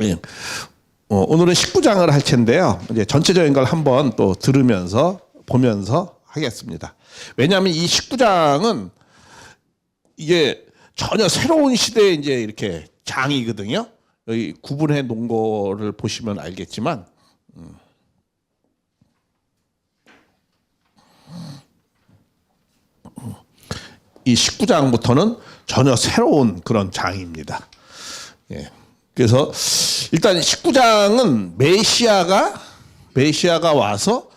예. 오늘은 19장을 할 텐데요. 이제 전체적인 걸 한번 또 들으면서 보면서 하겠습니다. 왜냐하면 이 19장은 이게 전혀 새로운 시대에 이제 이렇게 장이거든요. 여기 구분해 놓은 거를 보시면 알겠지만, 이 19장부터는 전혀 새로운 그런 장입니다. 예. 그래서 일단 19장은 메시아가 와서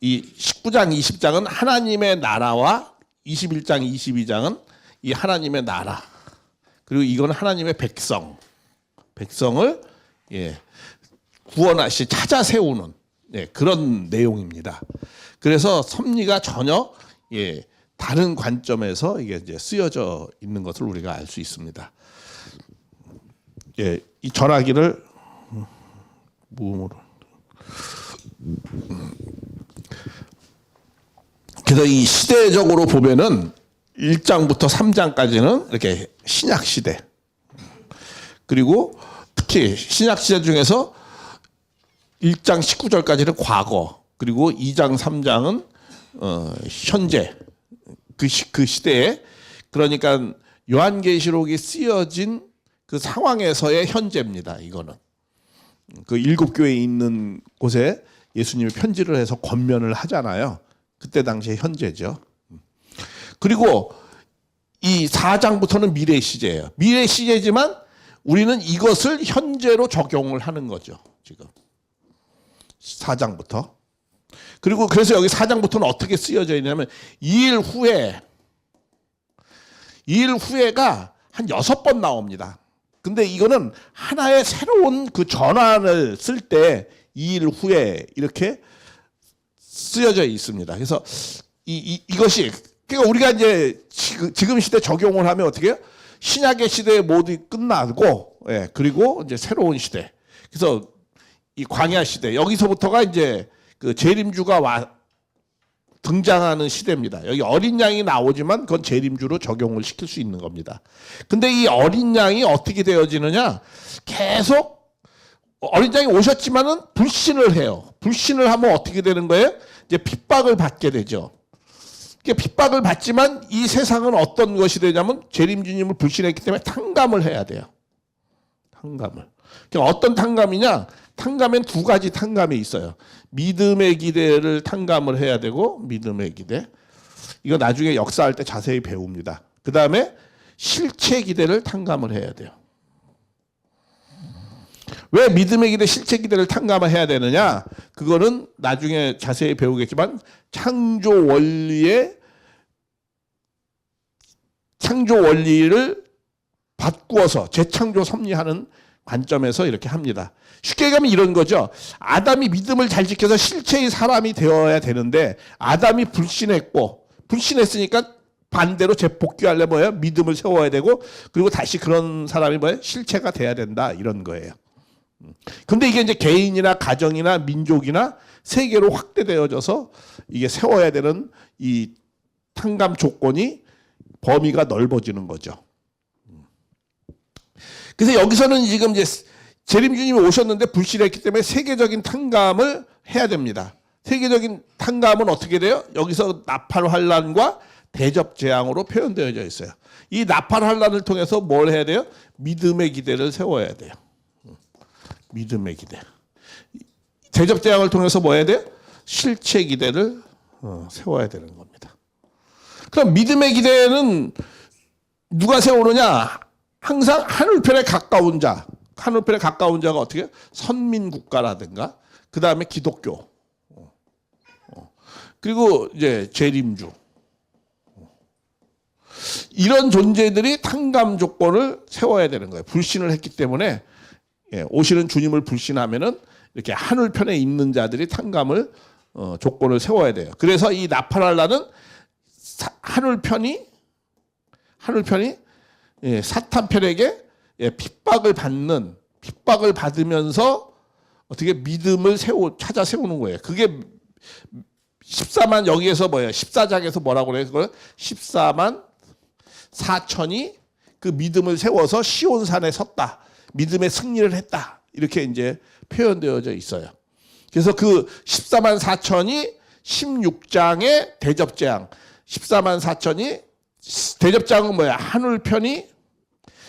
이 19장, 20장은 하나님의 나라와 21장, 22장은 이 하나님의 나라, 그리고 이건 하나님의 백성을 구원하시 찾아 세우는 그런 내용입니다. 그래서 섭리가 전혀 다른 관점에서 이게 이제 쓰여져 있는 것을 우리가 알 수 있습니다. 이 전화기를 무음으로. 그래서 이 시대적으로 보면은 1장부터 3장까지는 이렇게 신약 시대. 그리고 특히 신약 시대 중에서 1장 19절까지는 과거. 그리고 2장 3장은 현재. 그 시대에, 그러니까 요한계시록이 쓰여진 그 상황에서의 현재입니다. 이거는 그 7교회에 있는 곳에 예수님이 편지를 해서 권면을 하잖아요. 그때 당시의 현재죠. 그리고 이 4장부터는 미래 시제예요. 미래 시제지만 우리는 이것을 현재로 적용을 하는 거죠. 지금 4장부터. 그리고 그래서 여기 4장부터는 어떻게 쓰여져 있냐면 2일 후에가 한 6번 나옵니다. 근데 이거는 하나의 새로운 그 전환을 쓸 때 2일 후에 이렇게 쓰여져 있습니다. 그래서 이것이, 그러니까 우리가 이제 지금 시대 적용을 하면 어떻게 해요? 신약의 시대에 모두 끝나고, 그리고 이제 새로운 시대. 그래서 이 광야 시대, 여기서부터가 이제 그 재림주가 등장하는 시대입니다. 여기 어린 양이 나오지만 그건 재림주로 적용을 시킬 수 있는 겁니다. 근데 이 어린 양이 어떻게 되어지느냐? 계속 어린 양이 오셨지만은 불신을 해요. 불신을 하면 어떻게 되는 거예요? 이제 핍박을 받게 되죠. 핍박을 받지만 이 세상은 어떤 것이 되냐면 재림주님을 불신했기 때문에 탕감을 해야 돼요. 탕감을. 그러니까 어떤 탕감이냐? 탕감엔 두 가지 탕감이 있어요. 믿음의 기대를 탕감을 해야 되고, 믿음의 기대. 이거 나중에 역사할 때 자세히 배웁니다. 그 다음에 실체 기대를 탕감을 해야 돼요. 왜 믿음의 기대, 실체 기대를 탕감을 해야 되느냐? 그거는 나중에 자세히 배우겠지만 창조 원리를 바꾸어서 재창조 섭리하는 관점에서 이렇게 합니다. 쉽게 얘기하면 이런 거죠. 아담이 믿음을 잘 지켜서 실체의 사람이 되어야 되는데 아담이 불신했으니까 반대로 재복귀하려면 뭐예요? 믿음을 세워야 되고, 그리고 다시 그런 사람이 뭐예요? 실체가 돼야 된다, 이런 거예요. 근데 이게 이제 개인이나 가정이나 민족이나 세계로 확대되어져서 이게 세워야 되는 이 탕감 조건이 범위가 넓어지는 거죠. 그래서 여기서는 지금 이제 재림주님이 오셨는데 불신했기 때문에 세계적인 탕감을 해야 됩니다. 세계적인 탕감은 어떻게 돼요? 여기서 나팔 환란과 대접 재앙으로 표현되어져 있어요. 이 나팔 환란을 통해서 뭘 해야 돼요? 믿음의 기대를 세워야 돼요. 믿음의 기대. 대접 재앙을 통해서 뭐 해야 돼요? 실체 기대를 세워야 되는 겁니다. 그럼 믿음의 기대는 누가 세우느냐? 항상 하늘편에 가까운 자. 하늘편에 가까운 자가 어떻게 해요? 선민국가라든가, 그 다음에 기독교, 그리고 이제 재림주. 이런 존재들이 탕감 조건을 세워야 되는 거예요. 불신을 했기 때문에, 오시는 주님을 불신하면은 이렇게 하늘편에 있는 자들이 탕감을 조건을 세워야 돼요. 그래서 이 나팔할라는 하늘편이 사탄 편에게 핍박을 받으면서 어떻게 믿음을 찾아 세우는 거예요. 그게 14만, 여기에서 뭐예요? 14장에서 뭐라고 그래요? 그걸 14만 4천이 그 믿음을 세워서 시온산에 섰다. 믿음의 승리를 했다. 이렇게 이제 표현되어져 있어요. 그래서 그 14만 4천이 16장의 대접재앙. 14만 4천이 대접재앙은 뭐야? 하늘 편이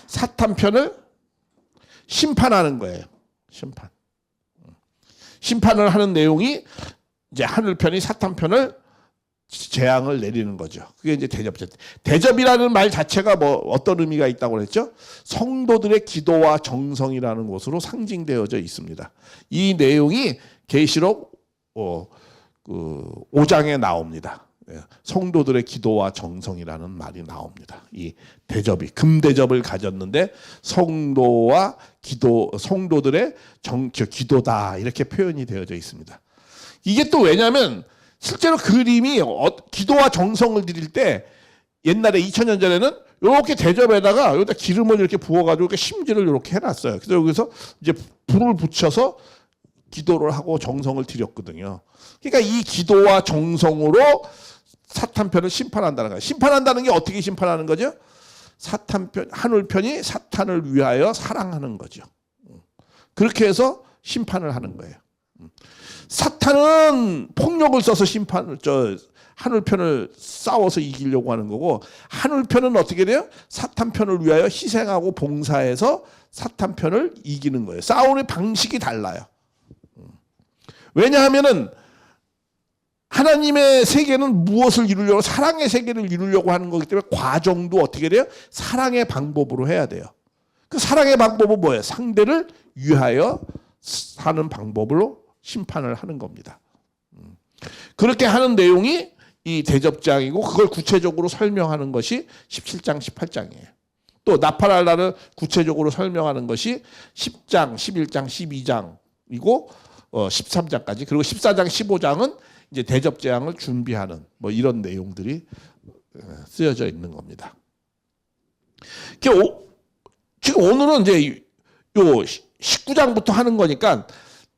사탄 편을 심판하는 거예요. 심판을 하는 내용이 이제 하늘 편이 사탄 편을 재앙을 내리는 거죠. 그게 이제 대접이라는 말 자체가 뭐 어떤 의미가 있다고 그랬죠? 성도들의 기도와 정성이라는 것으로 상징되어져 있습니다. 이 내용이 계시록 5장에 나옵니다. 성도들의 기도와 정성이라는 말이 나옵니다. 이 대접이 금대접을 가졌는데 성도와 성도들의 기도다 이렇게 표현이 되어져 있습니다. 이게 또 왜냐하면 실제로 그림이 기도와 정성을 드릴 때 옛날에 2000년 전에는 이렇게 대접에다가 여기다 기름을 이렇게 부어가지고 이렇게 심지를 이렇게 해놨어요. 그래서 여기서 이제 불을 붙여서 기도를 하고 정성을 드렸거든요. 그러니까 이 기도와 정성으로 사탄 편을 심판한다는 거예요. 심판한다는 게 어떻게 심판하는 거죠? 하늘 편이 사탄을 위하여 사랑하는 거죠. 그렇게 해서 심판을 하는 거예요. 사탄은 폭력을 써서 하늘 편을 싸워서 이기려고 하는 거고, 하늘 편은 어떻게 돼요? 사탄 편을 위하여 희생하고 봉사해서 사탄 편을 이기는 거예요. 싸우는 방식이 달라요. 왜냐하면은 하나님의 세계는 무엇을 이루려고, 사랑의 세계를 이루려고 하는 거기 때문에 과정도 어떻게 돼요? 사랑의 방법으로 해야 돼요. 그 사랑의 방법은 뭐예요? 상대를 위하여 사는 방법으로 심판을 하는 겁니다. 그렇게 하는 내용이 이 대접장이고, 그걸 구체적으로 설명하는 것이 17장, 18장이에요. 또 나팔할 날을 구체적으로 설명하는 것이 10장, 11장, 12장이고 13장까지, 그리고 14장, 15장은 이제 대접 재앙을 준비하는 뭐 이런 내용들이 쓰여져 있는 겁니다. 지금 오늘은 이제 요 19장부터 하는 거니까,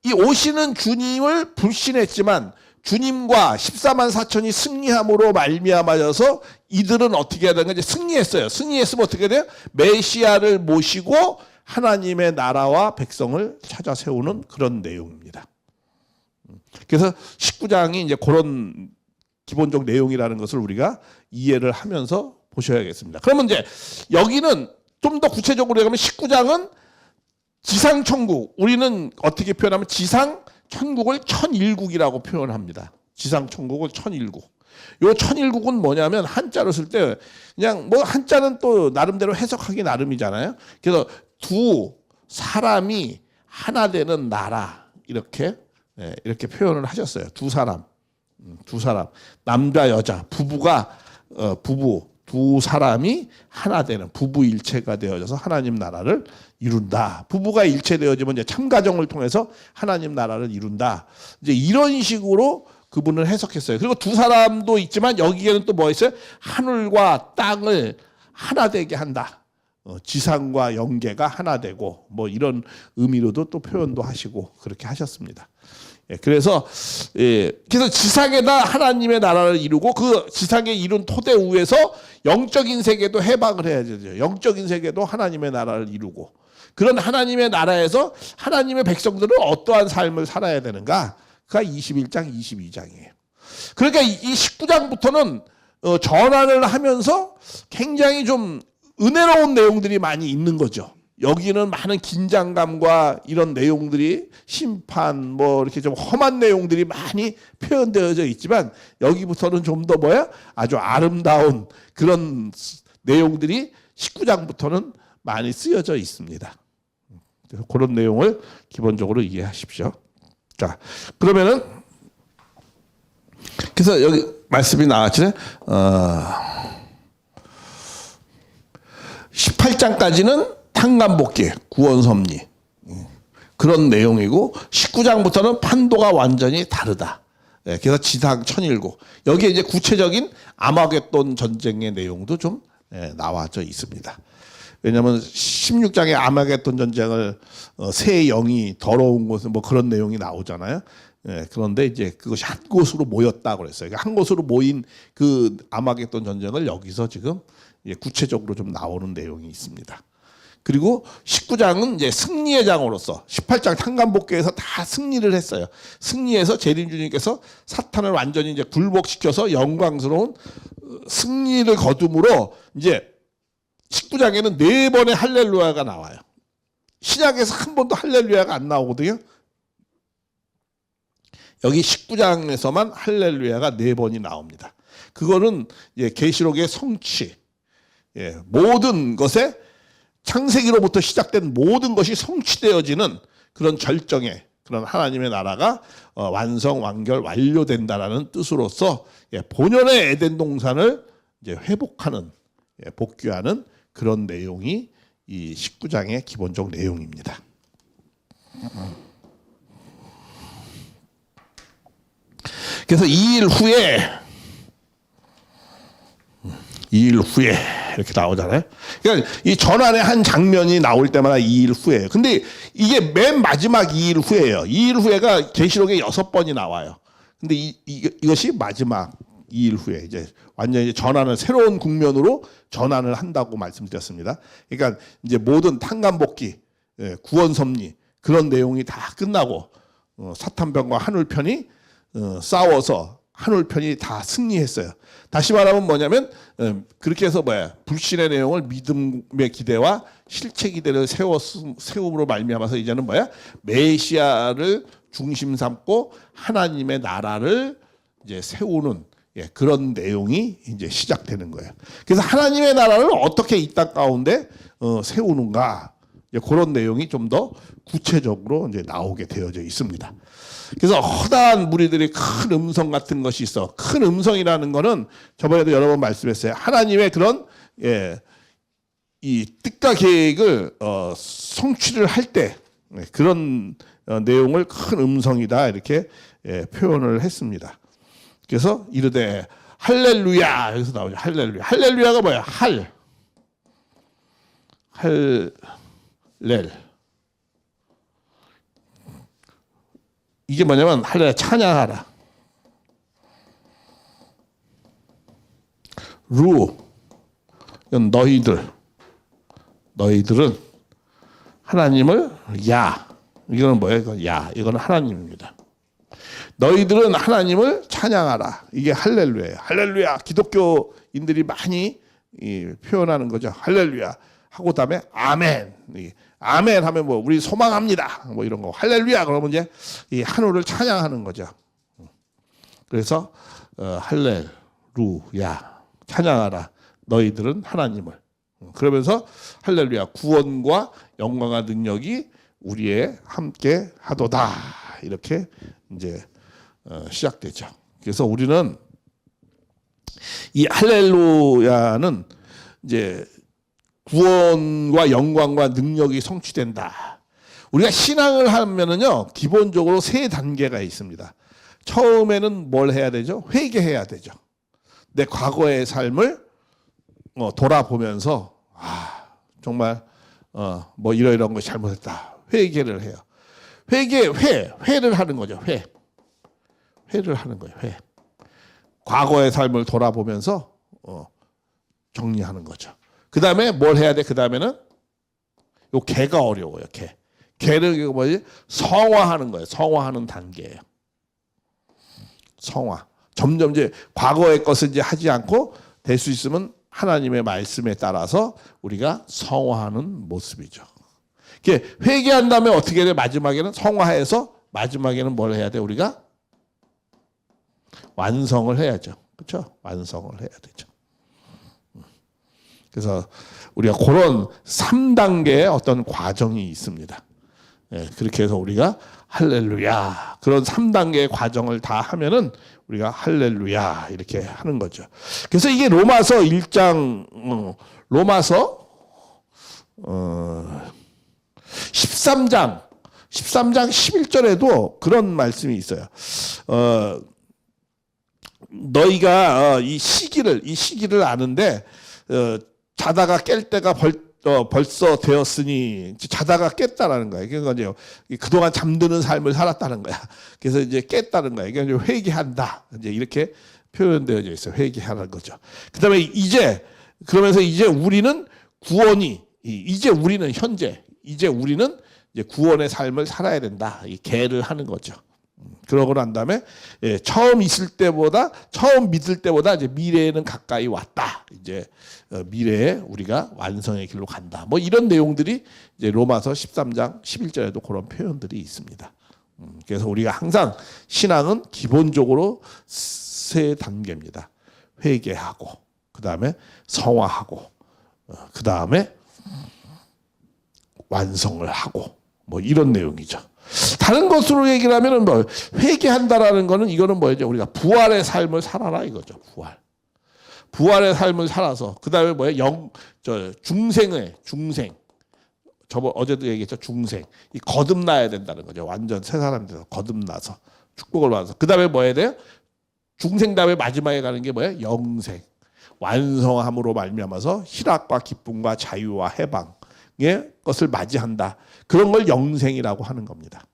이 오시는 주님을 불신했지만 주님과 14만 4천이 승리함으로 말미암아서 이들은 어떻게 해야 되는가? 이제 승리했어요. 승리했으면 어떻게 돼요? 메시아를 모시고 하나님의 나라와 백성을 찾아 세우는 그런 내용입니다. 그래서 19장이 이제 그런 기본적 내용이라는 것을 우리가 이해를 하면서 보셔야겠습니다. 그러면 이제 여기는 좀 더 구체적으로 얘기하면 19장은 지상 천국, 우리는 어떻게 표현하면 지상 천국을 천일국이라고 표현합니다. 지상 천국을 천일국. 요 천일국은 뭐냐면 한자로 쓸 때 그냥 뭐 한자는 또 나름대로 해석하기 나름이잖아요. 그래서 두 사람이 하나 되는 나라, 이렇게 표현을 하셨어요. 두 사람 남자 여자 부부가 두 사람이 하나 되는 부부일체가 되어져서 하나님 나라를 이룬다. 부부가 일체되어지면 이제 참가정을 통해서 하나님 나라를 이룬다. 이제 이런 식으로 그분을 해석했어요. 그리고 두 사람도 있지만 여기에는 또 뭐 있어요? 하늘과 땅을 하나 되게 한다. 지상과 영계가 하나 되고 뭐 이런 의미로도 또 표현도 하시고 그렇게 하셨습니다. 그래서 지상에다 하나님의 나라를 이루고, 그 지상에 이룬 토대 위에서 영적인 세계도 해방을 해야 되죠. 영적인 세계도 하나님의 나라를 이루고, 그런 하나님의 나라에서 하나님의 백성들은 어떠한 삶을 살아야 되는가? 그가 21장, 22장이에요. 그러니까 이 19장부터는 전환을 하면서 굉장히 좀 은혜로운 내용들이 많이 있는 거죠. 여기는 많은 긴장감과 이런 내용들이, 심판 뭐 이렇게 좀 험한 내용들이 많이 표현되어져 있지만, 여기부터는 좀 더 아주 아름다운 그런 내용들이 19장부터는 많이 쓰여져 있습니다. 그래서 그런 내용을 기본적으로 이해하십시오. 자, 그러면은 그래서 여기 말씀이 나왔죠. 18장까지는 탕감복귀, 구원섭리 그런 내용이고, 19장부터는 판도가 완전히 다르다. 그래서 지상 천일국, 여기에 이제 구체적인 아마겟돈 전쟁의 내용도 좀 나와져 있습니다. 왜냐하면 16장에 아마겟돈 전쟁을 새 영이 더러운 곳은 뭐 그런 내용이 나오잖아요. 그런데 이제 그것이 한 곳으로 모였다고 그랬어요. 그러니까 한 곳으로 모인 그 아마겟돈 전쟁을 여기서 지금 구체적으로 좀 나오는 내용이 있습니다. 그리고 19장은 이제 승리의 장으로서 18장 탄감복귀에서 다 승리를 했어요. 승리해서 재림 주님께서 사탄을 완전히 이제 굴복시켜서 영광스러운 승리를 거둠으로 이제 19장에는 4번의 할렐루야가 나와요. 신약에서 한 번도 할렐루야가 안 나오거든요. 여기 19장에서만 할렐루야가 4번이 나옵니다. 그거는 계시록의 성취, 모든 것에 창세기로부터 시작된 모든 것이 성취되어지는 그런 절정의 그런 하나님의 나라가 완성, 완결, 완료된다라는 뜻으로서 본연의 에덴 동산을 이제 회복하는, 복귀하는 그런 내용이 이 19장의 기본적 내용입니다. 그래서 2일 후에 이렇게 나오잖아요. 그러니까 이 전환의 한 장면이 나올 때마다 2일 후에. 근데 이게 맨 마지막 2일 후에예요. 2일 후에가 계시록에 6번이 나와요. 근데 이것이 마지막 2일 후에 이제 완전히 전환을 새로운 국면으로 전환을 한다고 말씀드렸습니다. 그러니까 이제 모든 탄감복귀, 구원 섭리 그런 내용이 다 끝나고 사탄편과 하늘편이 싸워서 하늘편이 다 승리했어요. 다시 말하면 뭐냐면 그렇게 해서 불신의 내용을 믿음의 기대와 실체 기대를 세움으로 말미암아서 이제는 메시아를 중심 삼고 하나님의 나라를 이제 세우는 그런 내용이 이제 시작되는 거예요. 그래서 하나님의 나라를 어떻게 이 땅 가운데 세우는가 그런 내용이 좀 더 구체적으로 이제 나오게 되어져 있습니다. 그래서 허다한 무리들이 큰 음성 같은 것이 있어. 큰 음성이라는 거는 저번에도 여러 번 말씀했어요. 하나님의 그런 이 뜻과 계획을 성취를 할 때 그런 내용을 큰 음성이다 이렇게 표현을 했습니다. 그래서 이르되 할렐루야 여기서 나오죠. 할렐루야. 할렐루야가 뭐야? 할렐. 이게 뭐냐면 할렐루야 찬양하라. 루 이건 너희들은 하나님을 야 이거는 뭐예요? 야 이거는 하나님입니다. 너희들은 하나님을 찬양하라. 이게 할렐루야예요. 할렐루야. 기독교인들이 많이 표현하는 거죠. 할렐루야 하고 다음에 아멘. 아멘 하면 우리 소망합니다. 이런 거. 할렐루야 그러면 이제 이 하늘을 찬양하는 거죠. 그래서 할렐루야 찬양하라. 너희들은 하나님을. 그러면서 할렐루야 구원과 영광과 능력이 우리의 함께 하도다. 이렇게 이제 시작되죠. 그래서 우리는 이 할렐루야는 이제 구원과 영광과 능력이 성취된다. 우리가 신앙을 하면은요, 기본적으로 3단계가 있습니다. 처음에는 뭘 해야 되죠? 회개해야 되죠. 내 과거의 삶을 돌아보면서 정말 이런 거 잘못했다. 회개를 해요. 회를 하는 거죠. 회를 하는 거예요. 회. 과거의 삶을 돌아보면서 정리하는 거죠. 그 다음에 뭘 해야 돼? 그 다음에는 요 개가 어려워요. 개를 뭐지? 성화하는 거예요. 성화하는 단계예요. 성화. 점점 이제 과거의 것을 이제 하지 않고 될 수 있으면 하나님의 말씀에 따라서 우리가 성화하는 모습이죠. 회개한 다음에 어떻게 돼? 마지막에는 성화해서 마지막에는 뭘 해야 돼? 우리가 완성을 해야죠. 그렇죠? 완성을 해야 되죠. 그래서 우리가 그런 3단계의 어떤 과정이 있습니다. 그렇게 해서 우리가 할렐루야 그런 3단계의 과정을 다 하면은 우리가 할렐루야 이렇게 하는 거죠. 그래서 이게 로마서 1장 로마서 13장 11절에도 그런 말씀이 있어요. 너희가 이 시기를 아는데 자다가 깰 때가 벌써 되었으니 자다가 깼다라는 거예요. 그러니까 이제 그동안 잠드는 삶을 살았다는 거야. 그래서 이제 깼다는 거예요. 그러니까 회개한다. 이제 이렇게 표현되어져 있어요. 회개하는 거죠. 그다음에 그러면서 이제 우리는 구원이 이제 우리는 현재, 이제 우리는 이제 구원의 삶을 살아야 된다. 이 계를 하는 거죠. 그러고 난 다음에 처음 있을 때보다, 처음 믿을 때보다 이제 미래에는 가까이 왔다. 이제 미래에 우리가 완성의 길로 간다. 뭐 이런 내용들이 이제 로마서 13장 11절에도 그런 표현들이 있습니다. 그래서 우리가 항상 신앙은 기본적으로 세 단계입니다. 회개하고, 그 다음에 성화하고, 그 다음에 완성을 하고, 뭐 이런 내용이죠. 다른 것으로 얘기를 하면은 뭐 회개한다라는 거는 이거는 뭐죠? 우리가 부활의 삶을 살아라 이거죠. 부활의 삶을 살아서 그 다음에 뭐예요? 중생. 어제도 얘기했죠. 중생. 이 거듭나야 된다는 거죠. 완전 새 사람이 돼서 거듭나서 축복을 받아서 그 다음에 뭐 해야 돼요? 중생 다음에 마지막에 가는 게 뭐예요? 영생. 완성함으로 말미암아서 희락과 기쁨과 자유와 해방의 것을 맞이한다. 그런 걸 영생이라고 하는 겁니다.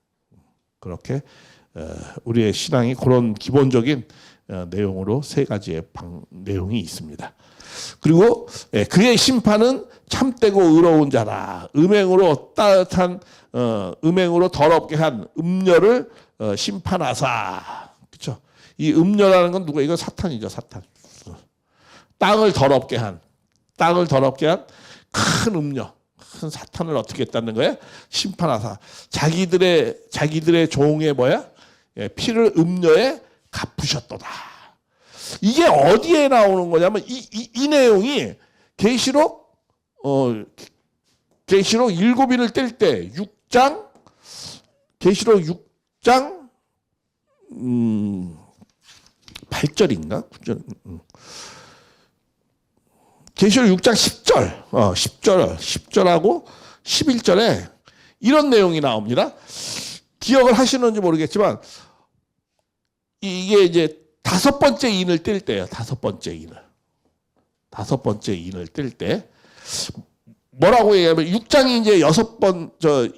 그렇게 우리의 신앙이 그런 기본적인 내용으로 세 가지의 내용이 있습니다. 그리고 그의 심판은 참되고 의로운 자라. 음행으로 따뜻한 음행으로 더럽게 한 음녀를 심판하사. 그렇죠? 이 음녀라는 건 누가? 이거 사탄이죠, 사탄. 땅을 더럽게 한 큰 음녀, 큰 사탄을 어떻게 했다는 거예요? 심판하사. 자기들의 종의 피를 음녀에 갚으셨도다. 이게 어디에 나오는 거냐면 이 내용이 계시록 7인을 뗄 때 6장 계시록 6장 8절인가? 9절. 계시록 6장 10절. 10절하고 11절에 이런 내용이 나옵니다. 기억을 하시는지 모르겠지만 이게 이제 다섯 번째 인을 뗄 때예요. 다섯 번째 인을 뗄 때 뭐라고 얘기하면 6장이 이제 6번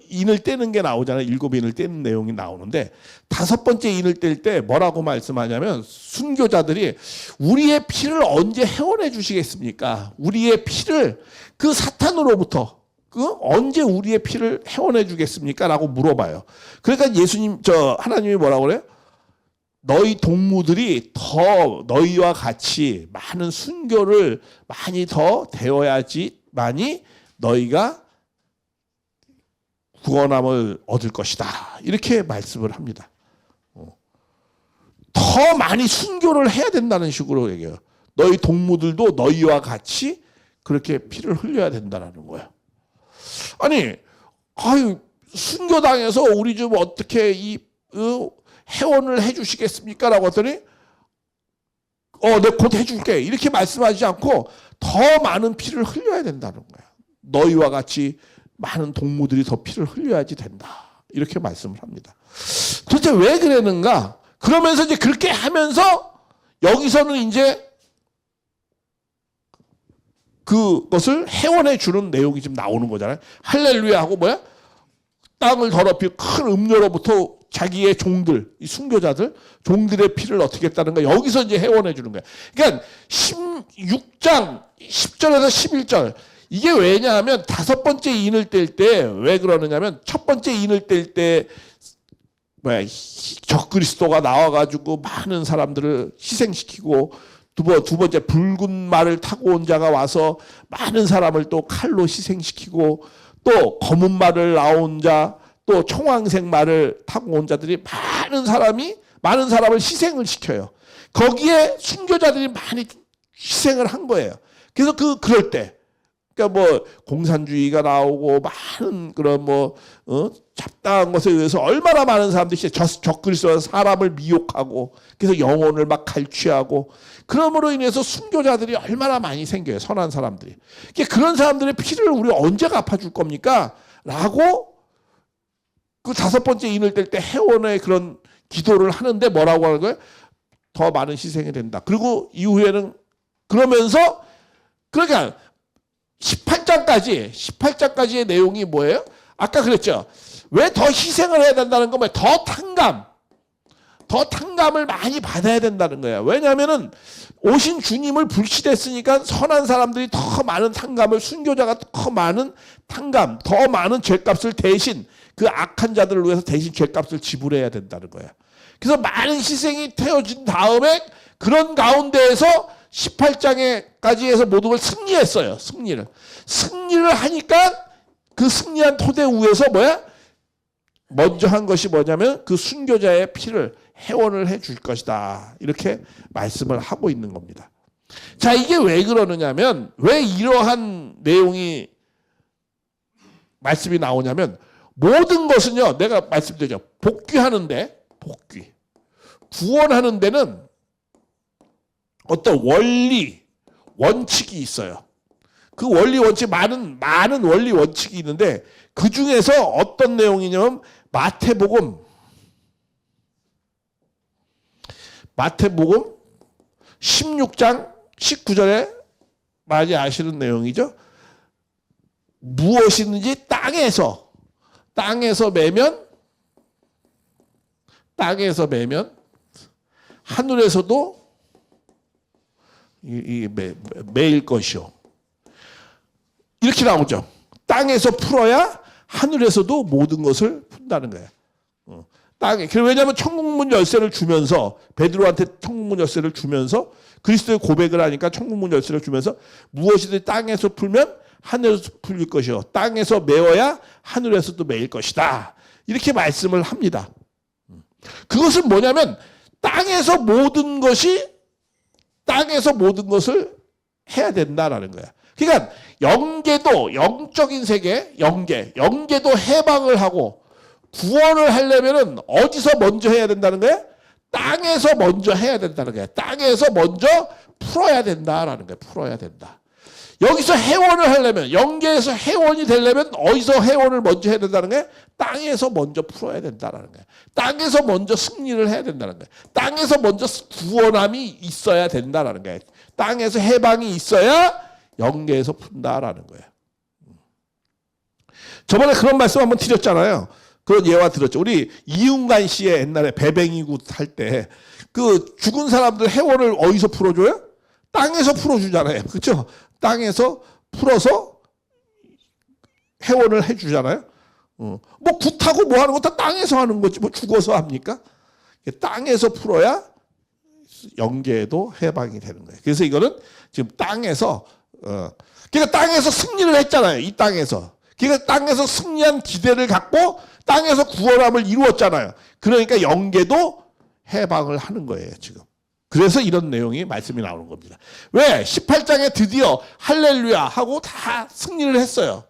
인을 떼는 게 나오잖아요. 7인을 떼는 내용이 나오는데 다섯 번째 인을 뗄 때 뭐라고 말씀하냐면 순교자들이 우리의 피를 언제 회원해 주시겠습니까? 우리의 피를 그 사탄으로부터 언제 우리의 피를 회원해 주겠습니까? 라고 물어봐요. 그러니까 하나님이 뭐라고 그래요? 너희 동무들이 더 너희와 같이 많은 순교를 많이 더 되어야지만이 너희가 구원함을 얻을 것이다. 이렇게 말씀을 합니다. 더 많이 순교를 해야 된다는 식으로 얘기해요. 너희 동무들도 너희와 같이 그렇게 피를 흘려야 된다는 거예요. 아니, 순교당해서 우리 좀 어떻게 회원을 해주시겠습니까? 라고 했더니 네, 곧 해줄게. 이렇게 말씀하지 않고 더 많은 피를 흘려야 된다는 거예요. 너희와 같이 많은 동무들이 더 피를 흘려야지 된다. 이렇게 말씀을 합니다. 도대체 왜 그랬는가? 그러면서 이제 그렇게 하면서 여기서는 이제 그것을 회원해 주는 내용이 지금 나오는 거잖아요. 할렐루야 하고 땅을 더럽히고 큰 음료로부터 자기의 종들, 이 순교자들, 종들의 피를 어떻게 했다는 거 여기서 이제 회원해 주는 거예요. 그러니까 16장 10절에서 11절 이게 왜냐하면 다섯 번째 인을 뗄 때 왜 그러느냐면 첫 번째 인을 뗄 때 적그리스도가 나와가지고 많은 사람들을 희생시키고 두 번째 붉은 말을 타고 온 자가 와서 많은 사람을 또 칼로 희생시키고 또 검은 말을 나온 자 또 청황색 말을 타고 온 자들이 많은 사람을 희생을 시켜요. 거기에 순교자들이 많이 희생을 한 거예요. 그래서 그럴 때 그러니까 공산주의가 나오고 많은 그런 잡다한 것에 의해서 얼마나 많은 사람들이 적그리스도가 사람을 미혹하고 그래서 영혼을 막 갈취하고 그럼으로 인해서 순교자들이 얼마나 많이 생겨요. 선한 사람들이. 그런 사람들의 피를 우리 언제 갚아줄 겁니까? 라고 그 다섯 번째 인을 뗄 때 회원의 그런 기도를 하는데 뭐라고 하는 거예요? 더 많은 희생이 된다. 그리고 이후에는 그러면서 그러니까 18장까지의 내용이 뭐예요? 아까 그랬죠. 왜 더 희생을 해야 된다는 건 더 탕감, 더 탕감을 많이 받아야 된다는 거예요. 왜냐하면은 오신 주님을 불신했으니까 선한 사람들이 더 많은 탕감을, 순교자가 더 많은 탕감, 더 많은 죄값을 대신 그 악한 자들을 위해서 대신 죄값을 지불해야 된다는 거예요. 그래서 많은 희생이 태워진 다음에 그런 가운데에서 18장에까지 해서 모든 걸 승리했어요. 승리를 하니까 그 승리한 토대 위에서 먼저 한 것이 뭐냐면 그 순교자의 피를 회원을 해 줄 것이다. 이렇게 말씀을 하고 있는 겁니다. 자, 이게 왜 그러느냐면, 왜 이러한 내용이 말씀이 나오냐면, 모든 것은요, 내가 말씀드리죠. 복귀하는데, 구원하는 데는 어떤 원리, 원칙이 있어요. 그 원리, 원칙, 많은 원리, 원칙이 있는데, 그 중에서 어떤 내용이냐면, 마태복음 16장 19절에 많이 아시는 내용이죠. 무엇이든지 땅에서 매면 하늘에서도 매일 것이요. 이렇게 나오죠. 땅에서 풀어야 하늘에서도 모든 것을 푼다는 거예요. 땅에. 왜냐하면 천국문 열쇠를 주면서, 베드로한테 천국문 열쇠를 주면서 그리스도의 고백을 하니까 천국문 열쇠를 주면서 무엇이든 땅에서 풀면 하늘에서 풀릴 것이요. 땅에서 메어야 하늘에서도 메일 것이다. 이렇게 말씀을 합니다. 그것은 뭐냐면 땅에서 모든 것을 해야 된다라는 거야. 그러니까 영계도, 영적인 세계, 영계도 해방을 하고 구원을 하려면은 어디서 먼저 해야 된다는 거야? 땅에서 먼저 해야 된다는 거야. 땅에서 먼저 풀어야 된다라는 거야. 풀어야 된다. 여기서 회원을 하려면, 영계에서 회원이 되려면 어디서 회원을 먼저 해야 된다는 거야? 땅에서 먼저 풀어야 된다는 거야. 땅에서 먼저 승리를 해야 된다는 거야. 땅에서 먼저 구원함이 있어야 된다는 거야. 땅에서 해방이 있어야 영계에서 푼다라는 거예요. 저번에 그런 말씀 한번 드렸잖아요. 그런 예화 들었죠. 우리 이윤관 씨의 옛날에 배뱅이굿 할 때 그 죽은 사람들 회원을 어디서 풀어줘요? 땅에서 풀어주잖아요. 그렇죠? 땅에서 풀어서 회원을 해주잖아요. 뭐 굿하고 뭐 하는 거 다 땅에서 하는 거지. 뭐 죽어서 합니까? 땅에서 풀어야 영계에도 해방이 되는 거예요. 그래서 이거는 지금 땅에서 그러니까 땅에서 승리를 했잖아요. 이 땅에서. 그러니까 땅에서 승리한 기대를 갖고 땅에서 구원함을 이루었잖아요. 그러니까 영계도 해방을 하는 거예요, 지금. 그래서 이런 내용이 말씀이 나오는 겁니다. 왜? 18장에 드디어 할렐루야 하고 다 승리를 했어요.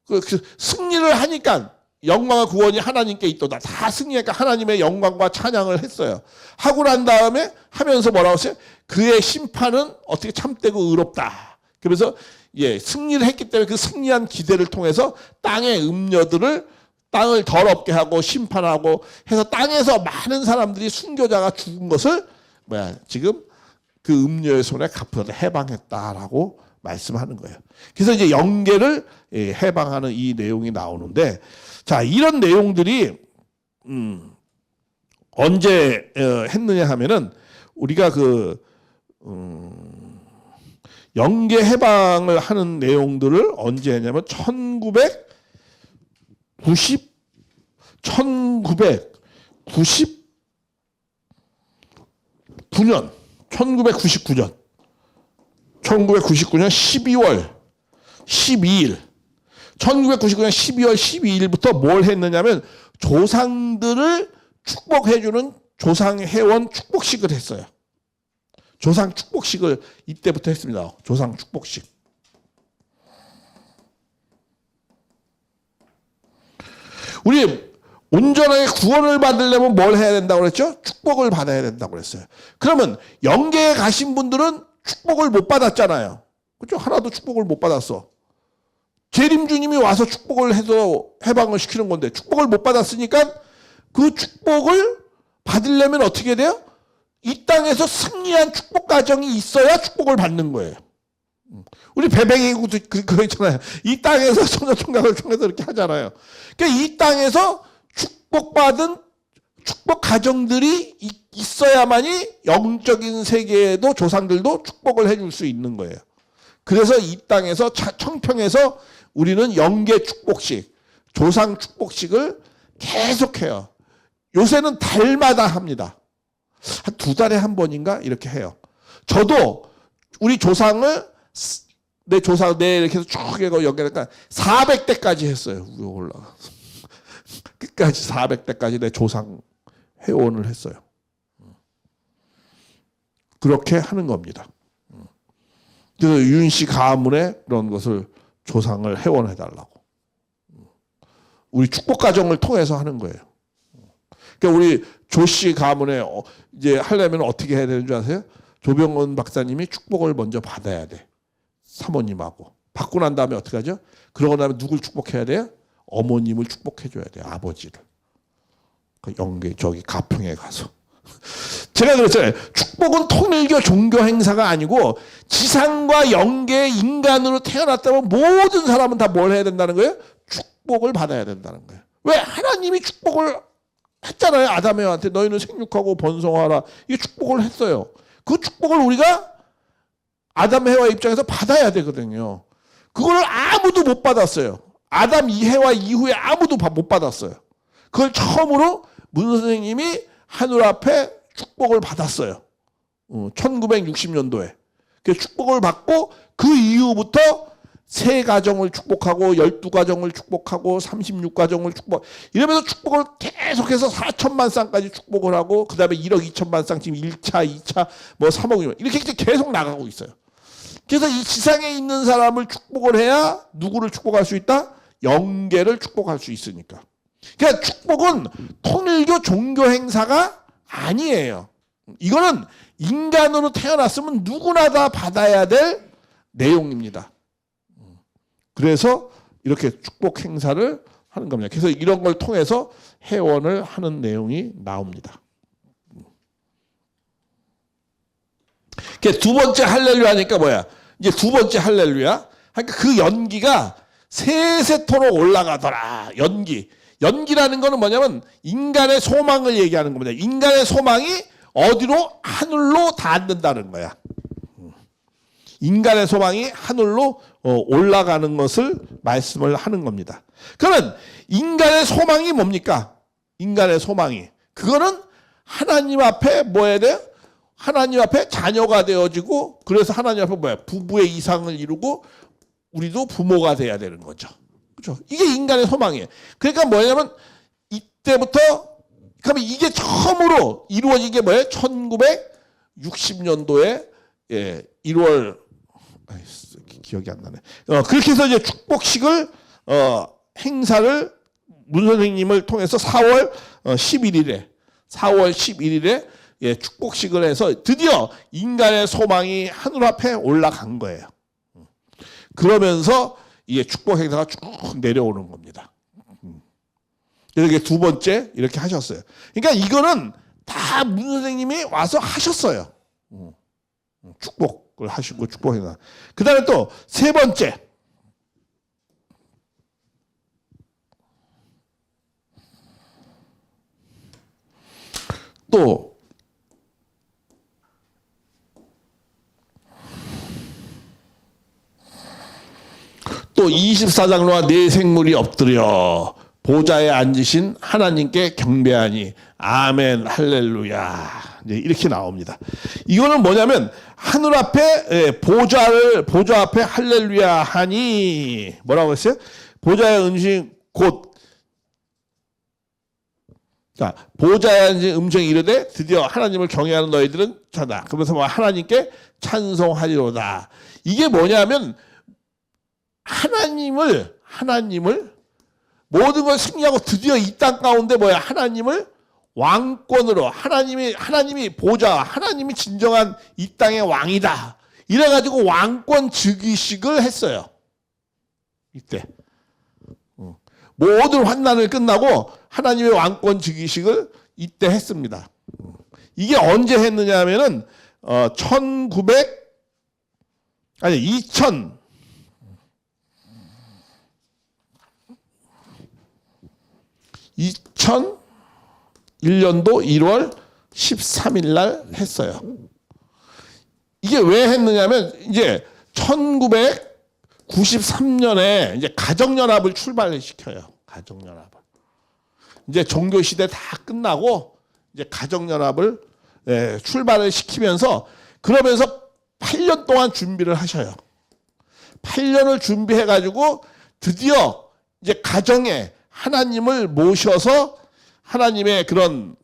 그 승리를 하니까 영광과 구원이 하나님께 있도다. 다 승리하니까 하나님의 영광과 찬양을 했어요. 하고 난 다음에 하면서 뭐라고 했어요? 그의 심판은 어떻게 참되고 의롭다. 그래서 승리를 했기 때문에 그 승리한 기대를 통해서 땅의 음녀들을 땅을 더럽게 하고 심판하고 해서 땅에서 많은 사람들이 순교자가 죽은 것을 지금 그 음녀의 손에 갚아서 해방했다라고 말씀하는 거예요. 그래서 이제 영계를 해방하는 이 내용이 나오는데, 자, 이런 내용들이 언제 했느냐 하면은 우리가 영계 해방을 하는 내용들을 언제 했냐면 1999년 12월 12일 1999년 12월 12일부터 뭘 했느냐면 조상들을 축복해주는 조상회원 축복식을 했어요. 조상 축복식을 이때부터 했습니다. 조상 축복식. 우리 온전하게 구원을 받으려면 뭘 해야 된다고 그랬죠? 축복을 받아야 된다고 그랬어요. 그러면 영계에 가신 분들은 축복을 못 받았잖아요. 그렇죠? 하나도 축복을 못 받았어. 재림주님이 와서 축복을 해서 해방을 시키는 건데 축복을 못 받았으니까 그 축복을 받으려면 어떻게 돼요? 이 땅에서 승리한 축복 과정이 있어야 축복을 받는 거예요. 우리 배뱅이구도 그거 있잖아요. 이 땅에서 소녀총각을 통해서 이렇게 하잖아요. 그러니까 이 땅에서 축복받은 축복 가정들이 있어야만이 영적인 세계에도 조상들도 축복을 해줄 수 있는 거예요. 그래서 이 땅에서 청평에서 우리는 영계 축복식, 조상 축복식을 계속해요. 요새는 달마다 합니다. 한 2달에 한 번인가 이렇게 해요. 저도 우리 조상을 내 이렇게 해서 쭉 연결하니까 400대까지 했어요. 올라가 끝까지 400대까지 내 조상 회원을 했어요. 그렇게 하는 겁니다. 그래서 윤씨 가문에 그런 것을 조상을 회원해달라고. 우리 축복 가정을 통해서 하는 거예요. 그러니까 우리 조씨 가문에 이제 하려면 어떻게 해야 되는 줄 아세요? 조병원 박사님이 축복을 먼저 받아야 돼. 사모님하고. 받고 난 다음에 어떻게 하죠? 그러고 나면 누굴 축복해야 돼요? 어머님을 축복해줘야 돼요. 아버지를. 그 영계 저기 가평에 가서. 제가 그랬잖아요. 축복은 통일교 종교 행사가 아니고 지상과 영계 인간으로 태어났다면 모든 사람은 다 뭘 해야 된다는 거예요? 축복을 받아야 된다는 거예요. 왜? 하나님이 축복을 했잖아요. 아담 에와한테 너희는 생육하고 번성하라. 이 축복을 했어요. 그 축복을 우리가 아담 해와 입장에서 받아야 되거든요. 그걸 아무도 못 받았어요. 아담 이해와 이후에 아무도 못 받았어요. 그걸 처음으로 문 선생님이 하늘 앞에 축복을 받았어요. 1960년도에. 그 축복을 받고 그 이후부터 3가정을 축복하고 12가정을 축복하고 36가정을 축복 이러면서 축복을 계속해서 4천만 쌍까지 축복을 하고 그 다음에 1억 2천만 쌍 지금 1차, 2차, 뭐 3억 이렇게 계속 나가고 있어요. 그래서 이 지상에 있는 사람을 축복을 해야 누구를 축복할 수 있다? 영계를 축복할 수 있으니까. 그러니까 축복은 통일교 종교 행사가 아니에요. 이거는 인간으로 태어났으면 누구나 다 받아야 될 내용입니다. 그래서 이렇게 축복 행사를 하는 겁니다. 그래서 이런 걸 통해서 회원을 하는 내용이 나옵니다. 두 번째 할렐루야니까 뭐야? 이제 2번째 할렐루야. 그러니까 그 연기가 세세토록 올라가더라. 연기라는 거는 뭐냐면 인간의 소망을 얘기하는 겁니다. 인간의 소망이 어디로? 하늘로 닿는다는 거야. 인간의 소망이 하늘로 올라가는 것을 말씀을 하는 겁니다. 그러면 인간의 소망이 뭡니까? 인간의 소망이. 그거는 하나님 앞에 뭐 해야 돼요? 하나님 앞에 자녀가 되어지고 그래서 하나님 앞에 뭐야? 부부의 이상을 이루고 우리도 부모가 돼야 되는 거죠. 그렇죠? 이게 인간의 소망이에요. 그러니까 뭐냐면 이때부터 그러면 이게 처음으로 이루어진 게 뭐예요? 1960년도에 1월 기억이 안 나네. 그렇게 해서 이제 축복식을 행사를 문 선생님을 통해서 4월 11일에 축복식을 해서 드디어 인간의 소망이 하늘 앞에 올라간 거예요. 그러면서 이게 축복 행사가 쭉 내려오는 겁니다. 이렇게 2번째 이렇게 하셨어요. 그러니까 이거는 다 문 선생님이 와서 하셨어요. 축복을 하시고 축복 행사. 그 다음에 또 3번째. 또 또 24장로와 네 생물이 엎드려 보좌에 앉으신 하나님께 경배하니 아멘 할렐루야. 이렇게 나옵니다. 이거는 뭐냐면 하늘 앞에 보좌 앞에 할렐루야 하니 뭐라고 했어요? 보좌의 음식 곧 보좌에 앉은 음성이 이르되 드디어 하나님을 경외하는 너희들은 자다. 그러면서 뭐 하나님께 찬송하리로다. 이게 뭐냐면 하나님을 모든 걸 승리하고 드디어 이 땅 가운데 뭐야? 하나님을 왕권으로 하나님이 보좌, 하나님이 진정한 이 땅의 왕이다. 이래가지고 왕권 즉위식을 했어요. 이때 모든 환난을 끝나고 하나님의 왕권 즉위식을 이때 했습니다. 이게 언제 했느냐 하면은 2000 2001년도 1월 13일 날 했어요. 이게 왜 했느냐면 이제 1993년에 이제 가정연합을 출발시켜요. 가정연합을. 이제 종교시대 다 끝나고 이제 가정연합을 출발을 시키면서 그러면서 8년 동안 준비를 하셔요. 8년을 준비해가지고 드디어 이제 가정에 하나님을 모셔서 하나님의 그런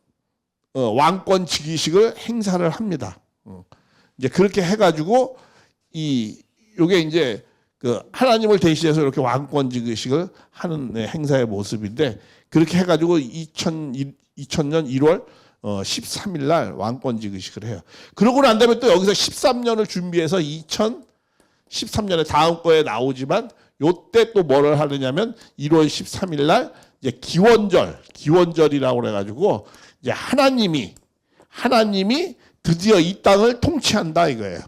왕권 즉위식을 행사를 합니다. 이제 그렇게 해가지고 요게 이제 그 하나님을 대신해서 이렇게 왕권 즉위식을 하는 행사의 모습인데 그렇게 해가지고 2000년 1월 13일 날 왕권 즉위식을 해요. 그러고 난 다음에 또 여기서 13년을 준비해서 2013년에 다음 거에 나오지만 요때 또 뭐를 하느냐면 1월 13일 날 이제 기원절이라고 그래가지고 이제 하나님이 드디어 이 땅을 통치한다 이거예요.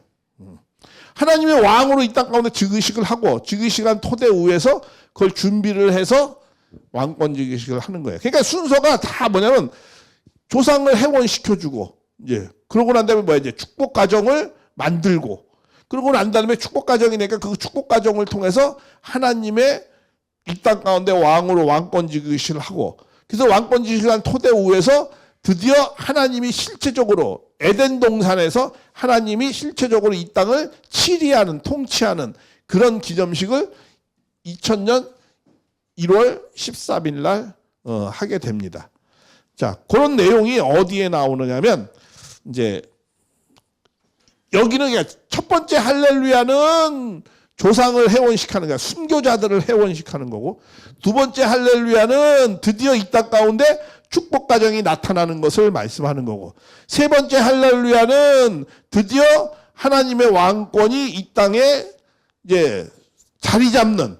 하나님의 왕으로 이 땅 가운데 즉위식을 하고 즉위식한 토대 위에서 그걸 준비를 해서 왕권 즉위식을 하는 거예요. 그러니까 순서가 다 뭐냐면 조상을 해원시켜주고 이제 그러고 난 다음에 뭐야 이제 축복 가정을 만들고 그러고 난 다음에 축복 가정이니까 그 축복 가정을 통해서 하나님의 이 땅 가운데 왕으로 왕권 즉위식을 하고 그래서 왕권 즉위식한 토대 위에서 드디어 하나님이 실체적으로 에덴 동산에서 하나님이 실체적으로 이 땅을 치리하는 통치하는 그런 기념식을 2000년 1월 13일 날 하게 됩니다. 자, 그런 내용이 어디에 나오느냐면 이제 여기는 첫 번째 할렐루야는 조상을 해원식하는 거야. 순교자들을 해원식하는 거고 두 번째 할렐루야는 드디어 이 땅 가운데 축복 가정이 나타나는 것을 말씀하는 거고 세 번째 할렐루야는 드디어 하나님의 왕권이 이 땅에 이제 자리 잡는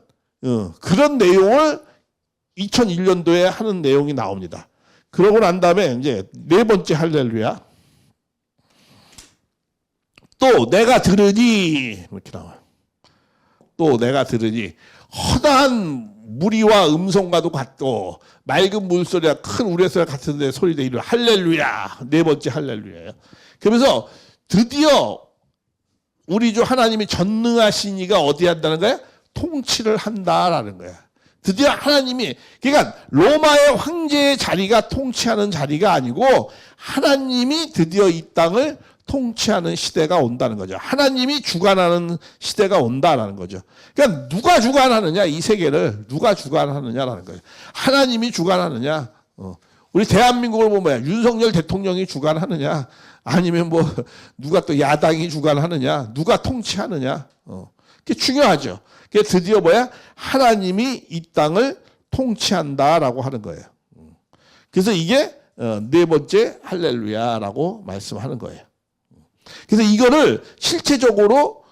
그런 내용을 2001년도에 하는 내용이 나옵니다. 그러고 난 다음에 이제 네 번째 할렐루야 또 내가 들으니 이렇게 나와요. 또 내가 들으니 허다한 무리와 음성과도 같고 맑은 물소리와 큰 우레소리와 같은데 소리가 이르 할렐루야. 네 번째 할렐루야예요. 그러면서 드디어 우리 주 하나님이 전능하신 이가 어디 한다는 거야? 통치를 한다라는 거야. 드디어 하나님이 그러니까 로마의 황제의 자리가 통치하는 자리가 아니고 하나님이 드디어 이 땅을 통치하는 시대가 온다는 거죠. 하나님이 주관하는 시대가 온다라는 거죠. 그러니까 누가 주관하느냐 이 세계를 누가 주관하느냐라는 거예요. 하나님이 주관하느냐. 우리 대한민국을 보면 윤석열 대통령이 주관하느냐 아니면 뭐 누가 또 야당이 주관하느냐 누가 통치하느냐. 그게 중요하죠. 그게 드디어 뭐야? 하나님이 이 땅을 통치한다라고 하는 거예요. 그래서 이게 네 번째 할렐루야라고 말씀하는 거예요. 그래서 이거를 실체적으로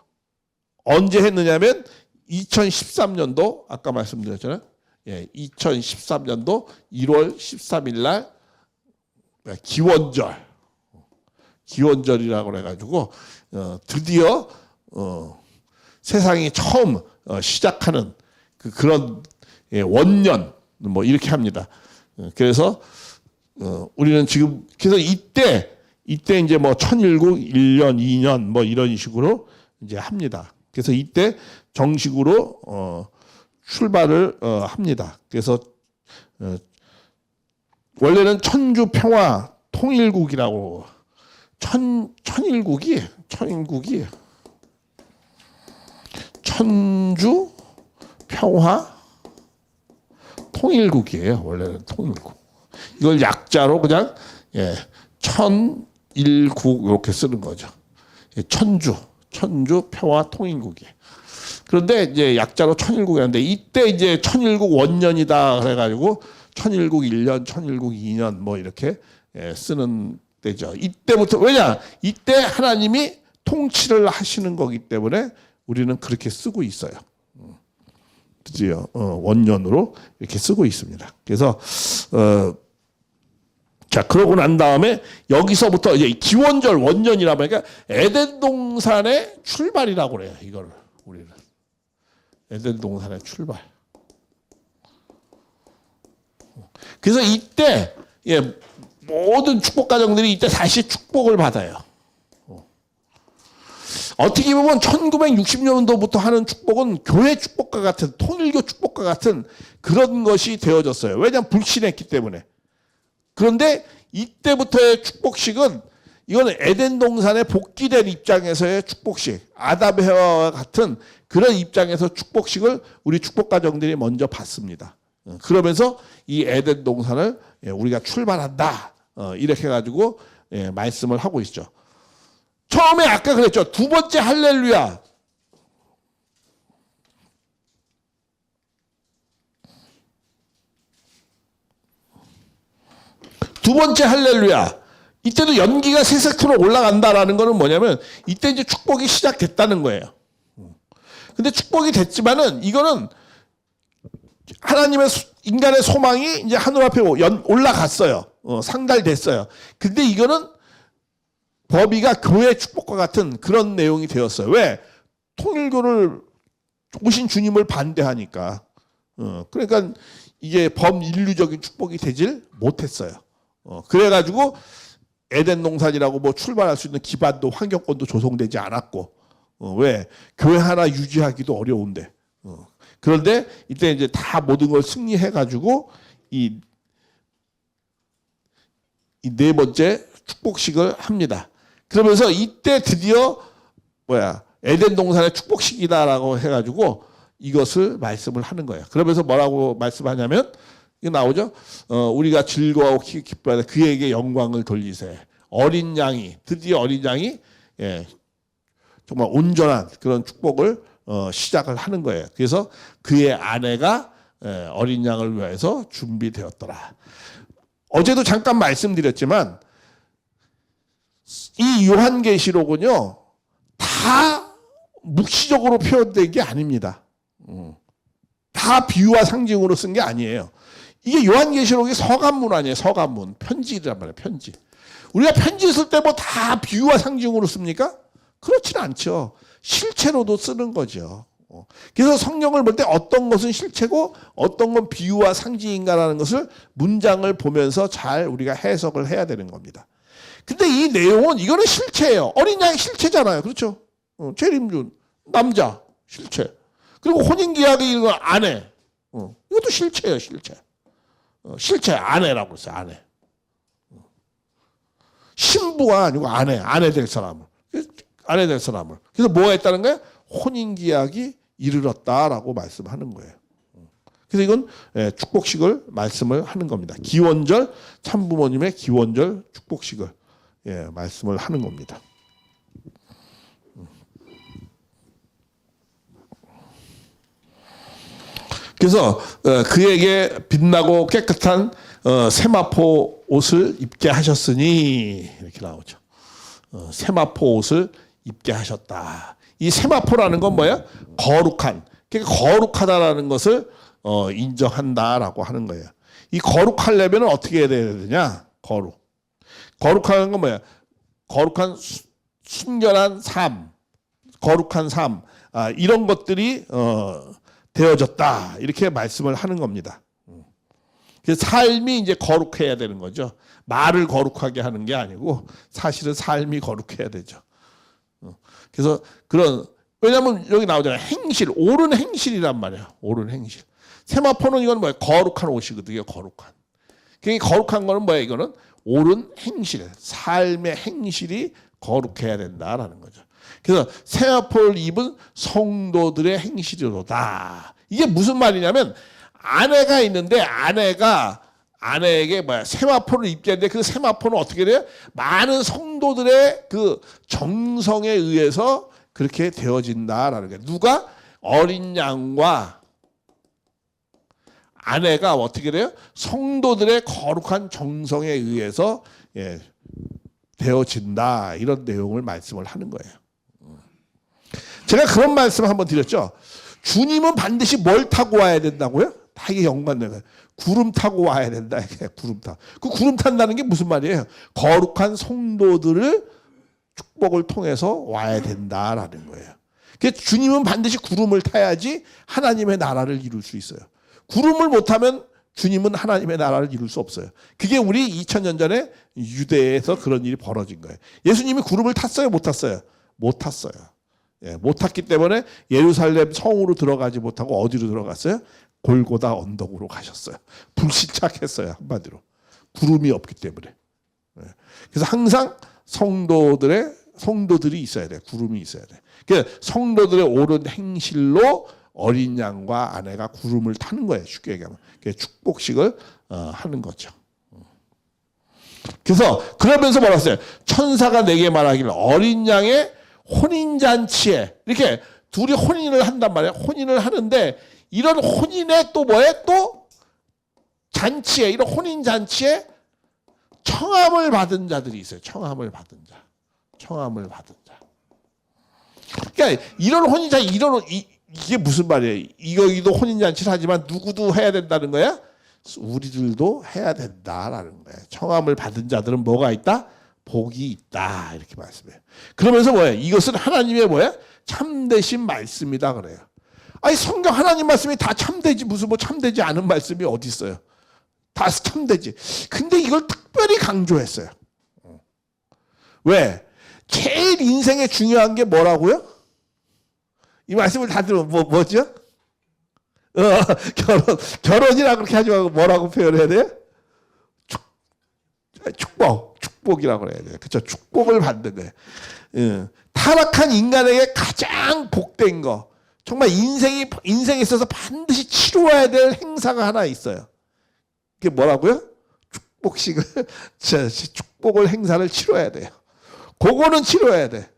언제 했느냐면 2013년도 아까 말씀드렸잖아요. 2013년도 1월 13일 날 기원절이라고 해가지고 드디어 세상이 처음 시작하는 그런 원년 뭐 이렇게 합니다. 그래서 우리는 지금 그래서 이때 이제 뭐 천일국 1년, 2년 뭐 이런 식으로 이제 합니다. 그래서 이때 정식으로 출발을 합니다. 그래서 원래는 천주 평화 통일국이라고 천일국이 천주 평화 통일국이에요. 원래는 통일국. 이걸 약자로 그냥 천일국 이렇게 쓰는 거죠. 천주 평화 통일국이에요. 그런데 이제 약자로 천일국이었는데 이때 이제 천일국 원년이다 그래가지고 천일국 1년, 천일국 2년 뭐 이렇게 쓰는 때죠. 이때부터 왜냐? 이때 하나님이 통치를 하시는 거기 때문에 우리는 그렇게 쓰고 있어요. 드디어 원년으로 이렇게 쓰고 있습니다. 그래서 자 그러고 난 다음에 여기서부터 이제 기원절 원년이라고 하니까 에덴 동산의 출발이라고 그래요. 이거를 우리는 에덴 동산의 출발. 그래서 이때 모든 축복 가정들이 이때 다시 축복을 받아요. 어떻게 보면 1960년도부터 하는 축복은 교회 축복과 같은, 통일교 축복과 같은 그런 것이 되어졌어요. 왜냐하면 불신했기 때문에. 그런데 이때부터의 축복식은 이건 에덴 동산에 복귀된 입장에서의 축복식, 아담 해와와 같은 그런 입장에서 축복식을 우리 축복 가정들이 먼저 받습니다. 그러면서 이 에덴 동산을 우리가 출발한다, 이렇게 해가지고 말씀을 하고 있죠. 처음에 아까 그랬죠. 두 번째 할렐루야. 두 번째 할렐루야. 이때도 연기가 세세토록 올라간다라는 거는 뭐냐면 이때 이제 축복이 시작됐다는 거예요. 근데 축복이 됐지만은 이거는 하나님의 인간의 소망이 이제 하늘 앞에 올라갔어요. 상달됐어요. 근데 이거는 법이가 교회 축복과 같은 그런 내용이 되었어요. 왜? 통일교를 오신 주님을 반대하니까. 그러니까 이게 범인류적인 축복이 되질 못했어요. 그래가지고 에덴 동산이라고 뭐 출발할 수 있는 기반도 환경권도 조성되지 않았고, 왜? 교회 하나 유지하기도 어려운데. 그런데 이때 이제 다 모든 걸 승리해가지고 이 네 번째 축복식을 합니다. 그러면서 이때 드디어 에덴 동산의 축복식이다라고 해가지고 이것을 말씀을 하는 거예요. 그러면서 뭐라고 말씀하냐면 이게 나오죠. 우리가 즐거워하고 기뻐하는 그에게 영광을 돌리세. 어린 양이, 드디어 어린 양이 정말 온전한 그런 축복을 시작을 하는 거예요. 그래서 그의 아내가 어린 양을 위해서 준비되었더라. 어제도 잠깐 말씀드렸지만 이 요한계시록은요 다 묵시적으로 표현된 게 아닙니다. 다 비유와 상징으로 쓴 게 아니에요. 이게 요한계시록이 서간문 아니에요. 서간문. 편지란 말이에요. 편지. 우리가 편지 쓸 때 뭐 다 비유와 상징으로 씁니까? 그렇지는 않죠. 실체로도 쓰는 거죠. 그래서 성경을 볼 때 어떤 것은 실체고 어떤 건 비유와 상징인가라는 것을 문장을 보면서 잘 우리가 해석을 해야 되는 겁니다. 근데 이 내용은 이거는 실체예요. 어린 양이 실체잖아요. 그렇죠? 재림준 남자 실체. 그리고 혼인계약이 이거 아내. 이것도 실체예요. 실체. 실체 아내라고 했어요. 아내. 신부가 아니고 아내 될 사람을. 아내 될 사람을. 그래서 뭐가 있다는 거예요? 혼인계약이 이르렀다라고 말씀하는 거예요. 그래서 이건 축복식을 말씀을 하는 겁니다. 기원절 참부모님의 기원절 축복식을 말씀을 하는 겁니다. 그래서 그에게 빛나고 깨끗한 세마포 옷을 입게 하셨으니 이렇게 나오죠. 세마포 옷을 입게 하셨다. 이 세마포라는 건 뭐예요? 거룩한. 그러니까 거룩하다라는 것을 인정한다라고 하는 거예요. 이 거룩하려면 어떻게 해야 되느냐? 거룩하는 건 뭐야? 거룩한 순결한 삶, 거룩한 삶, 이런 것들이 되어졌다. 이렇게 말씀을 하는 겁니다. 그래서 삶이 이제 거룩해야 되는 거죠. 말을 거룩하게 하는 게 아니고 사실은 삶이 거룩해야 되죠. 그래서 왜냐하면 여기 나오잖아요. 행실, 옳은 행실이란 말이에요. 옳은 행실. 세마포는 이건 뭐예요? 거룩한 옷이거든요. 거룩한. 그러니까 거룩한 거는 뭐예요? 이거는 옳은 행실, 삶의 행실이 거룩해야 된다라는 거죠. 그래서 세마포를 입은 성도들의 행실이로다. 이게 무슨 말이냐면 아내가 있는데 아내에게 세마포를 입게 하는데 그 세마포는 어떻게 돼요? 많은 성도들의 그 정성에 의해서 그렇게 되어진다라는 거예요. 누가? 어린 양과 아내가 어떻게 돼요? 성도들의 거룩한 정성에 의해서 되어진다. 이런 내용을 말씀을 하는 거예요. 제가 그런 말씀을 한번 드렸죠. 주님은 반드시 뭘 타고 와야 된다고요? 다 이게 연관돼요. 구름 타고 와야 된다. 구름 타. 그 구름 탄다는 게 무슨 말이에요? 거룩한 성도들을 축복을 통해서 와야 된다라는 거예요. 그래서 주님은 반드시 구름을 타야지 하나님의 나라를 이룰 수 있어요. 구름을 못 타면 주님은 하나님의 나라를 이룰 수 없어요. 그게 우리 2000년 전에 유대에서 그런 일이 벌어진 거예요. 예수님이 구름을 탔어요? 못 탔어요? 못 탔어요. 예, 못 탔기 때문에 예루살렘 성으로 들어가지 못하고 어디로 들어갔어요? 골고다 언덕으로 가셨어요. 불시착했어요. 한마디로. 구름이 없기 때문에. 예. 그래서 항상 성도들이 있어야 돼. 구름이 있어야 돼. 그러니까 성도들의 옳은 행실로 어린 양과 아내가 구름을 타는 거예요. 쉽게 얘기하면. 축복식을 하는 거죠. 그래서 그러면서 뭐라 했어요? 천사가 내게 말하기를 어린 양의 혼인잔치에 이렇게 둘이 혼인을 한단 말이에요. 혼인을 하는데 이런 혼인에 또 뭐에 또 잔치에 이런 혼인잔치에 청함을 받은 자들이 있어요. 청함을 받은 자. 청함을 받은 자. 그러니까 이런 혼인잔치 이게 무슨 말이에요? 이거기도 혼인잔치를 하지만 누구도 해야 된다는 거야? 우리들도 해야 된다라는 거예요. 청함을 받은 자들은 뭐가 있다? 복이 있다. 이렇게 말씀해요. 그러면서 뭐예요? 이것은 하나님의 뭐야? 참되신 말씀이다 그래요. 아니 성경 하나님 말씀이 다 참되지 무슨 뭐 참되지 않은 말씀이 어디 있어요? 다 참되지. 근데 이걸 특별히 강조했어요. 왜? 제일 인생에 중요한 게 뭐라고요? 이 말씀을 다 들으면 뭐죠? 결혼이라 그렇게 하지 말고 뭐라고 표현해야 돼요? 축복이라고 그래야 돼요. 그렇죠? 축복을 받는 거예요. 타락한 인간에게 가장 복된 거, 정말 인생에 있어서 반드시 치루어야 될 행사가 하나 있어요. 그게 뭐라고요? 축복을 행사를 치러야 돼요. 그거는 치러야 돼.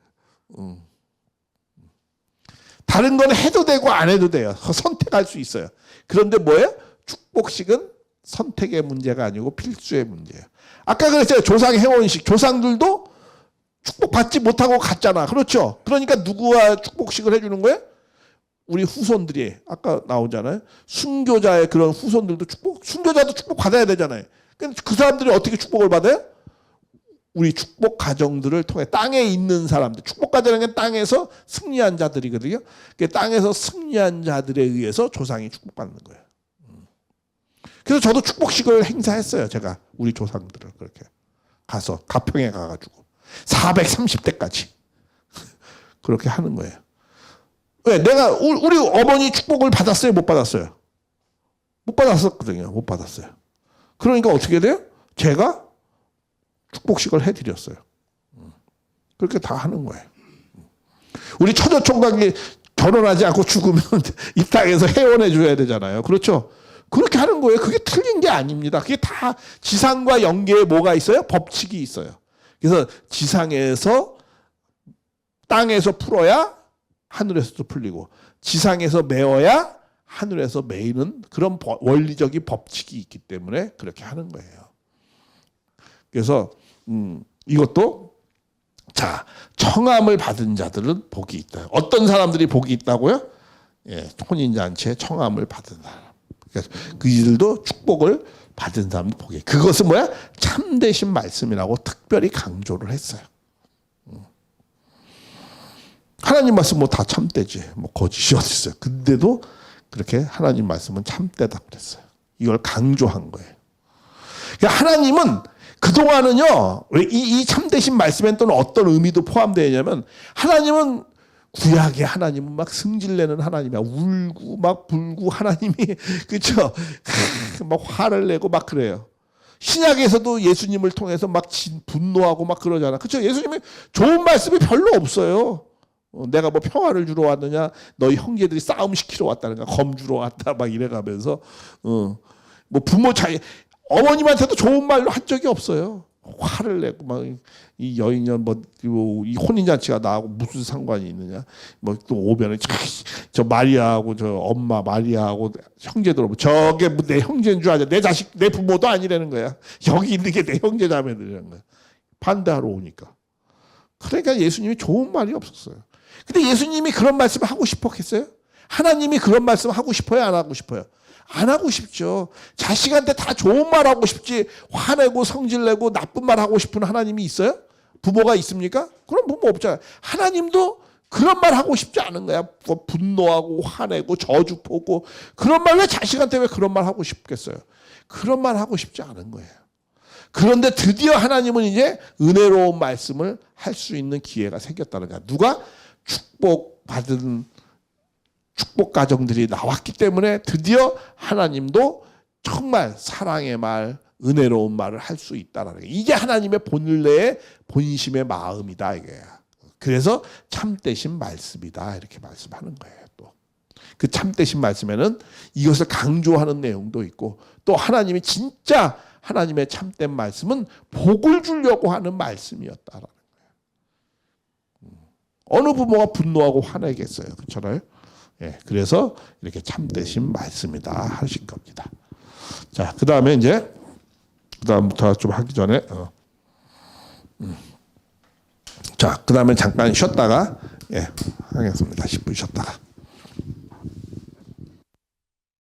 다른 건 해도 되고 안 해도 돼요. 선택할 수 있어요. 그런데 뭐예요? 축복식은 선택의 문제가 아니고 필수의 문제예요. 아까 그랬어요. 조상의 회원식. 조상들도 축복받지 못하고 갔잖아. 그렇죠? 그러니까 누구와 축복식을 해주는 거예요? 우리 후손들이. 아까 나오잖아요. 순교자의 그런 후손들도 순교자도 축복받아야 되잖아요. 그 사람들이 어떻게 축복을 받아요? 우리 축복 가정들을 통해 땅에 있는 사람들, 축복 가정은 땅에서 승리한 자들이거든요. 땅에서 승리한 자들에 의해서 조상이 축복받는 거예요. 그래서 저도 축복식을 행사했어요. 제가 우리 조상들을 그렇게 가서 가평에 가가지고 430대까지 그렇게 하는 거예요. 왜? 내가 우리 어머니 축복을 받았어요? 못 받았어요? 못 받았었거든요. 못 받았어요. 그러니까 어떻게 돼요? 제가 축복식을 해드렸어요. 그렇게 다 하는 거예요. 우리 처녀총각이 결혼하지 않고 죽으면 이 땅에서 해원해 줘야 되잖아요. 그렇죠? 그렇게 하는 거예요. 그게 틀린 게 아닙니다. 그게 다 지상과 연계에 뭐가 있어요? 법칙이 있어요. 그래서 지상에서 땅에서 풀어야 하늘에서도 풀리고 지상에서 메어야 하늘에서 메이는 그런 원리적인 법칙이 있기 때문에 그렇게 하는 거예요. 그래서 이것도 자 청함을 받은 자들은 복이 있다. 어떤 사람들이 복이 있다고요? 예, 혼인잔치에 청함을 받은 사람. 그러니까 그들도 축복을 받은 사람도 복이. 그것은 뭐야? 참되신 말씀이라고 특별히 강조를 했어요. 하나님 말씀 뭐 다 참되지. 뭐 거짓이 어디 있어요? 근데도 그렇게 하나님 말씀은 참되다 그랬어요. 이걸 강조한 거예요. 그러니까 하나님은 그동안은요, 이 참되신 말씀엔 또는 어떤 의미도 포함되어 있냐면, 하나님은 구약의 하나님은 막 승질내는 하나님이야. 울고 막 불고 하나님이, 그쵸? 막 화를 내고 막 그래요. 신약에서도 예수님을 통해서 막 분노하고 막 그러잖아. 그쵸? 예수님이 좋은 말씀이 별로 없어요. 내가 뭐 평화를 주러 왔느냐, 너희 형제들이 싸움 시키러 왔다는가, 검 주러 왔다, 막 이래가면서, 뭐 부모 차이, 어머님한테도 좋은 말로 한 적이 없어요. 화를 내고 막 이 여인년 이 혼인잔치가 나하고 무슨 상관이 있느냐. 뭐 또 오면은 저 마리아하고 저 엄마 마리아하고 형제들 오면 저게 뭐 내 형제인 줄 아냐. 내 자식 내 부모도 아니라는 거야. 여기 있는 게 내 형제자매들이라는 거야. 반대하러 오니까. 그러니까 예수님이 좋은 말이 없었어요. 근데 예수님이 그런 말씀을 하고 싶었겠어요? 하나님이 그런 말씀 하고 싶어요? 안 하고 싶어요? 안 하고 싶죠. 자식한테 다 좋은 말 하고 싶지 화내고 성질내고 나쁜 말 하고 싶은 하나님이 있어요? 부모가 있습니까? 그런 부모 없잖아요. 하나님도 그런 말 하고 싶지 않은 거야. 분노하고 화내고 저주 보고 그런 말 왜 자식한테 왜 그런 말 하고 싶겠어요? 그런 말 하고 싶지 않은 거예요. 그런데 드디어 하나님은 이제 은혜로운 말씀을 할 수 있는 기회가 생겼다는 거야. 누가? 축복받은 축복 가정들이 나왔기 때문에 드디어 하나님도 정말 사랑의 말, 은혜로운 말을 할 수 있다라는 거예요. 이게 하나님의 본래의 본심의 마음이다 이게. 그래서 참되신 말씀이다 이렇게 말씀하는 거예요. 또 그 참되신 말씀에는 이것을 강조하는 내용도 있고 또 하나님이 진짜 하나님의 참된 말씀은 복을 주려고 하는 말씀이었다라는 거예요. 어느 부모가 분노하고 화내겠어요, 그렇잖아요. 예, 그래서 이렇게 참되신 말씀이다 하신 겁니다. 자, 그 다음에 이제 그 다음부터 좀 하기 전에 자, 그 다음에 잠깐 쉬었다가 하겠습니다. 10분 쉬었다가.